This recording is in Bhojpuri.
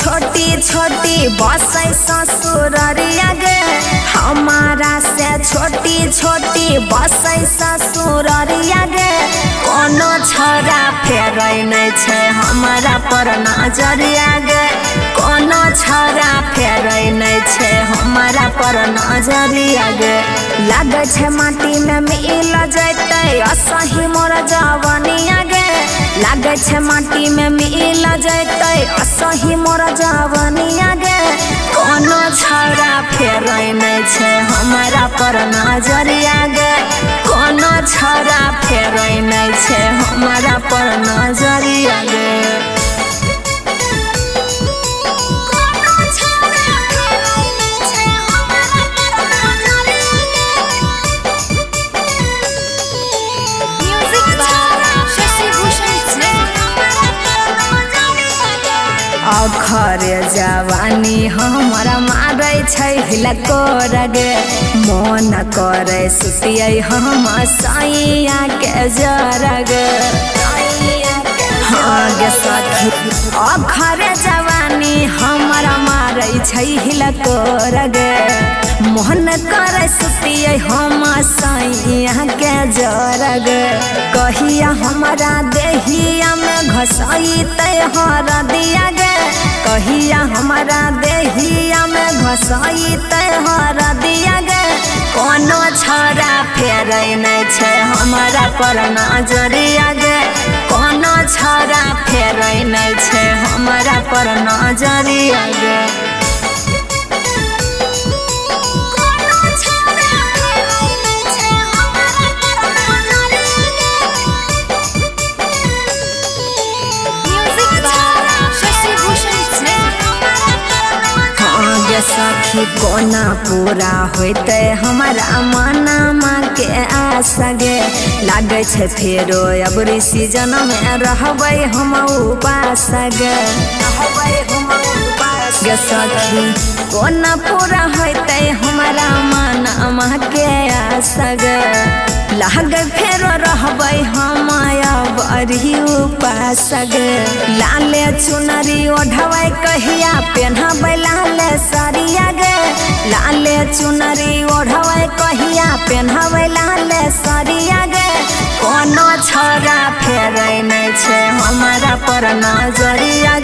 छोटी छोटी बसै ससुररिया गे हमारा से छोटी छोटी बसै ससुररिया गे कोनो छोरा फेरै नै छै हमारा पर नजरिया गे कोनो छोरा फेरै नै छै हमारा पर नजरिया गे लागे छै माटी में मिल जैतै असही मोर जवानिया गे लागे छै माटी में मिल जैतै असही मोर जवानिया गे कोनो छोरा फेरै नै छै हमारा पर नजरिया गे कोनो छोरा फेरै नै छै हमारा पर नजरिया गे अखरे जवानी हमारा मारै छै हिलकोर गे मन करे सुतियै हम सैया के जरग हाँ गे सखी अखरे जवानी हमारा मारै छै हिलकोर गे मन करे सुतियै हम सैया के जरग कहिया हमारा देहिया में घसैतै हरदिया गे कहिया हमारा देहिया में घसैतै हरदिया गे कोनो छोरा फेरै नै छै हमारा पर नजरिया गे कोनो छोरा फेरै नै छै हमारा पर नजरिया गे सखी कोना पूरा होते हमारा मनमा के आशा गे लागे छै फेरो अबरी सीजन में रहबै हम उपास गे गे सखी कोना पूरा होते हमारा मनमा के आशा गे लागे फेरो रहबै हम अबरी उपास गे लाले चुनरी ओढ़बै कहिया पेन्हबै लाले सरिया गे लाले चुनरी ओढ़बै कहिया पेन्हबै लाले सरिया गे कोनो छोरा फेरै नै छै हमारा पर नजरिया